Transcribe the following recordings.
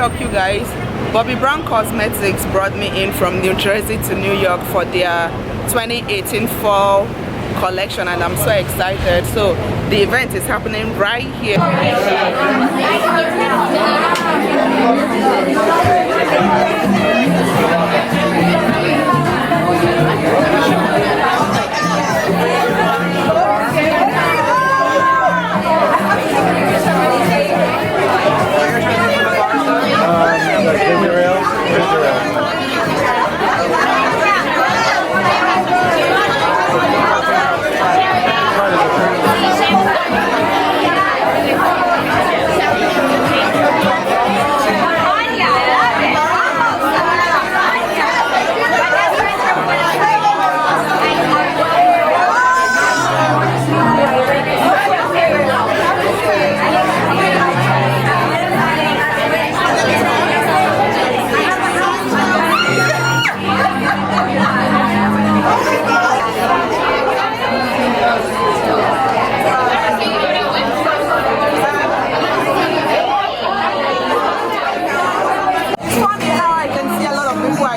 York, you guys. Bobbi Brown Cosmetics brought me in from New Jersey to New York for their 2018 fall collection, and I'm so excited. So the event is happening right here.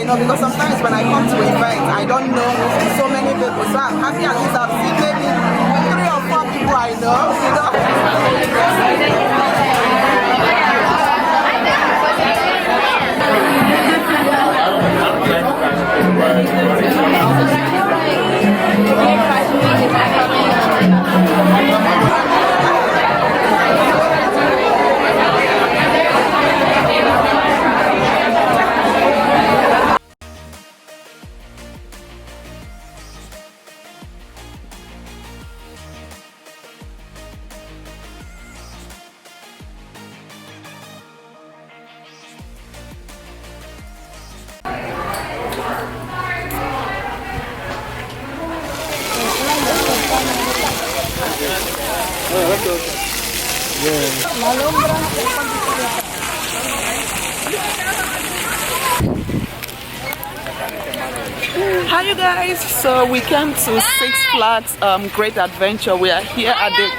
Because sometimes when I come to events, I don't know so many people. So I'm happy at least I've seen maybe 3 or 4 people I know. Hi you guys, so we came to Six Flags Great Adventure. We are here at the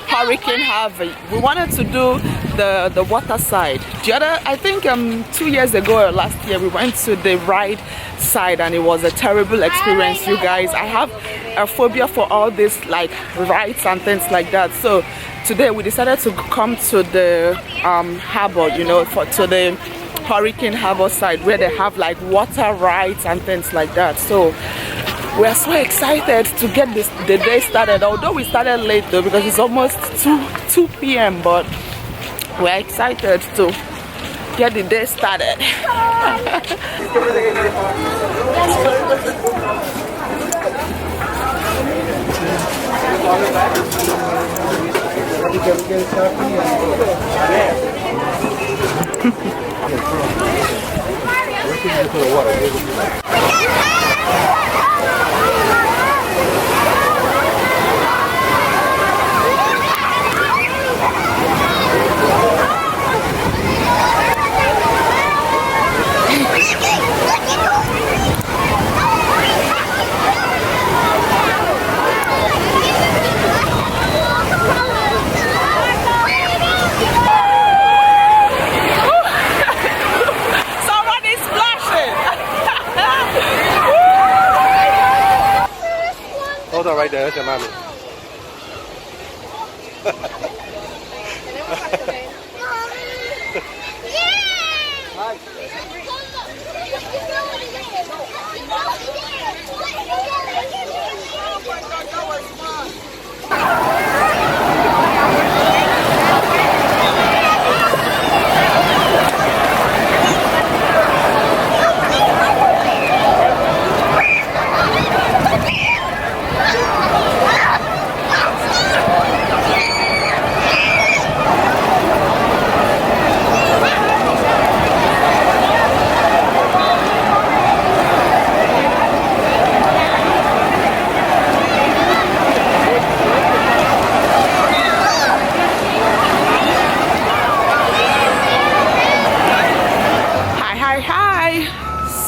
Hurricane Harvey. We wanted to do the water side. The other, I think 2 years ago or last year, we went to the ride side and it was a terrible experience, you guys. I have a phobia for all this like rides and things like that. So today we decided to come to the harbor, you know, to the Hurricane Harbor side where they have like water rides and things like that. So we're so excited to get the day started, although we started late though because it's almost 2 p.m. but we're excited to get the day started. Hold on right there, that's your mommy.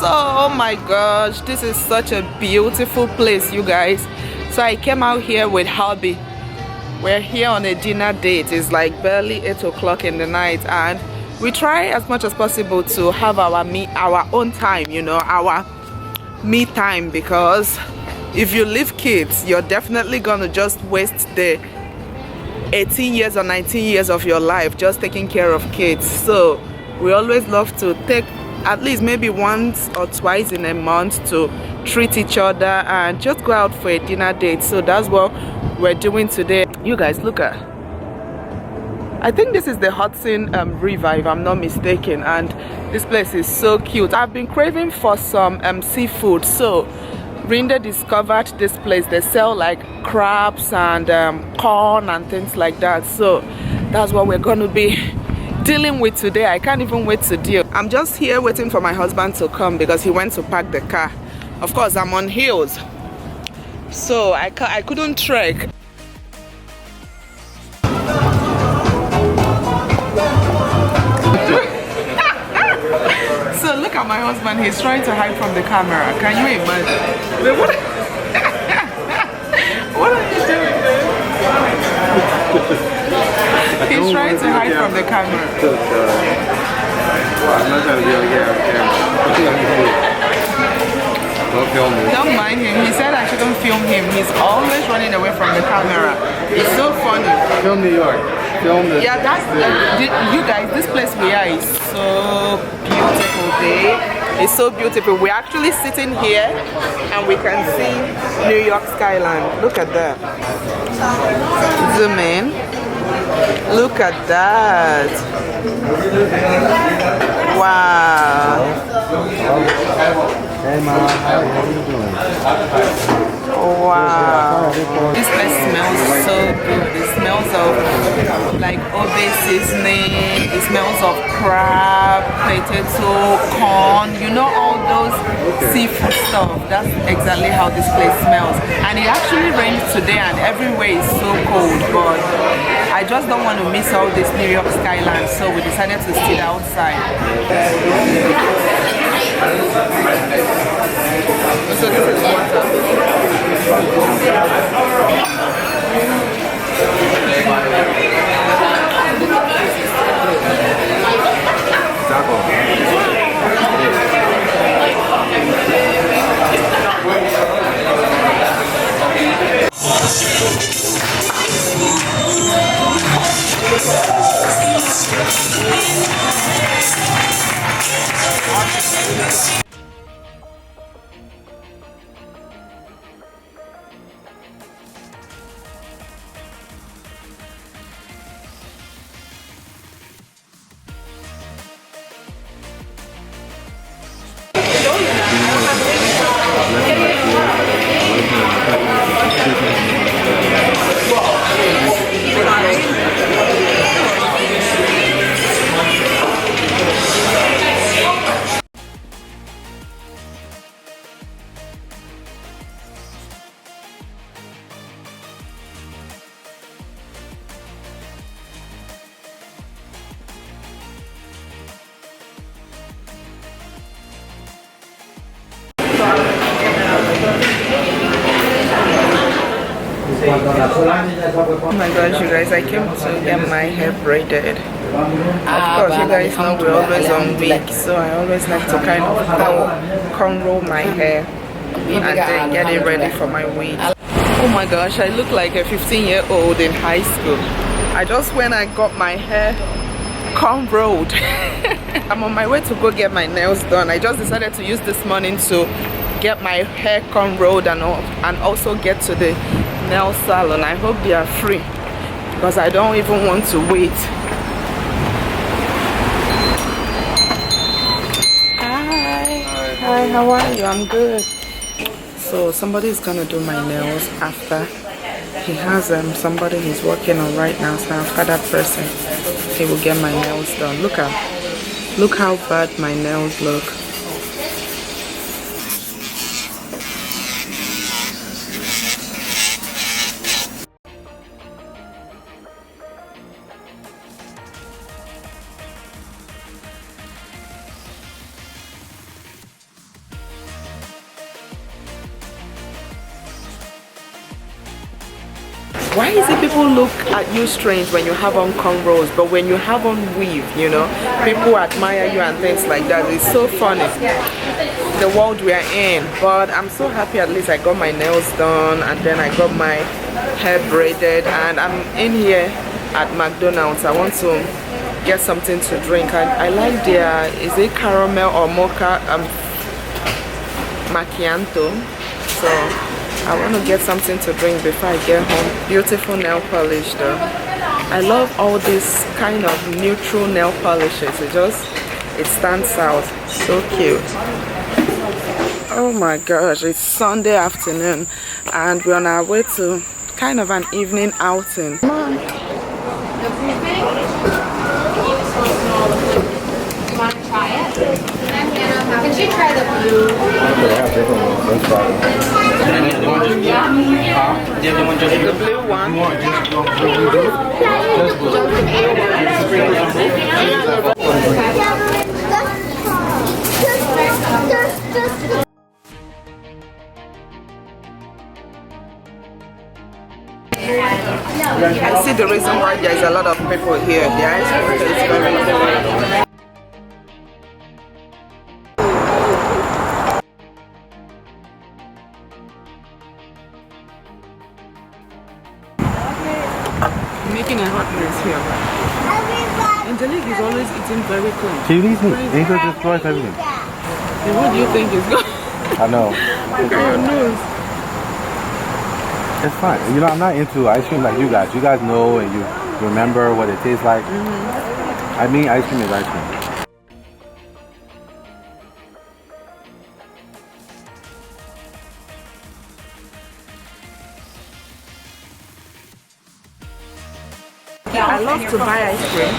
Oh my gosh, this is such a beautiful place, you guys. So I came out here with hubby. We're here on a dinner date. It's like barely 8 o'clock in the night and we try as much as possible to have our own time, you know, our me time, because if you leave kids, you're definitely gonna just waste the 18 years or 19 years of your life just taking care of kids. So we always love to take at least maybe once or twice in a month to treat each other and just go out for a dinner date. So that's what we're doing today. You guys, look at, I think this is the Hudson River if I'm not mistaken, and this place is so cute. I've been craving for some seafood, so Rinda discovered this place. They sell like crabs and corn and things like that. So that's what we're going to be dealing with today. I can't even wait to deal. I'm just here waiting for my husband to come because he went to park the car. Of course, I'm on heels, so I couldn't trek. So look at my husband, he's trying to hide from the camera. Can you imagine? What are you doing, man? He's trying to hide from the camera. I'm not trying to be on camera. Don't mind him. He said I shouldn't film him. He's always running away from the camera. It's so funny. Film New York. Film the. Yeah, that's you guys. This place we are is so beautiful. It's so beautiful. We're actually sitting here and we can see New York skyline. Look at that. Zoom in. Look at that. Wow. Hey Mom, how are you doing? Wow. This place smells so good. It smells of like Obe seasoning. It smells of crab, potato, corn. You know, all those seafood stuff. That's exactly how this place smells. And it actually rained today and everywhere is so cold, but I just don't want to miss all this New York skyline, so we decided to sit outside. So this is water. Oh my gosh, you guys, I came to get my hair braided. Of course, you guys know we're always on wig, so I always like to kind of cornrow my hair and then get it ready for my wig. Oh my gosh, I look like a 15-year-old in high school. I just went and got my hair cornrowed. I'm on my way to go get my nails done. I just decided to use this morning to get my hair cornrowed and also get to the nail salon. I hope they are free because I don't even want to wait. Hi, how are you? I'm good. So somebody's gonna do my nails after. He has somebody he's working on right now, so after that person he will get my nails done. Look how bad my nails look. Why is it people look at you strange when you have on cornrows, but when you have on weave, you know, people admire you and things like that? It's so funny, the world we are in. But I'm so happy at least I got my nails done, and then I got my hair braided, and I'm in here at McDonald's. I want to get something to drink, and I like their, is it caramel or mocha macchiato? So I want to get something to drink before I get home. Beautiful nail polish though. I love all these kind of neutral nail polishes. It stands out. So cute. Oh my gosh, it's Sunday afternoon and we're on our way to kind of an evening outing. Come on. Can she try the blue? They have different ones. That's fine. The blue one. I see the reason why there is a lot of people here. The ice cream is very good. Making a hot mess here. Angelique is always eating very clean. She leaves me. Angel destroys everything. And what do you think is good? I know. Look at your nose. It's fine. You know, I'm not into ice cream like you guys. You guys know and you remember what it tastes like. I mean, ice cream is ice cream. I love to buy ice cream,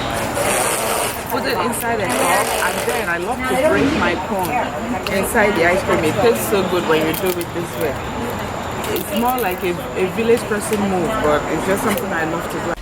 put it inside a cup, and then I love to break my cone inside the ice cream. It tastes so good when you do it this way. It's more like a village person move, but it's just something I love to do.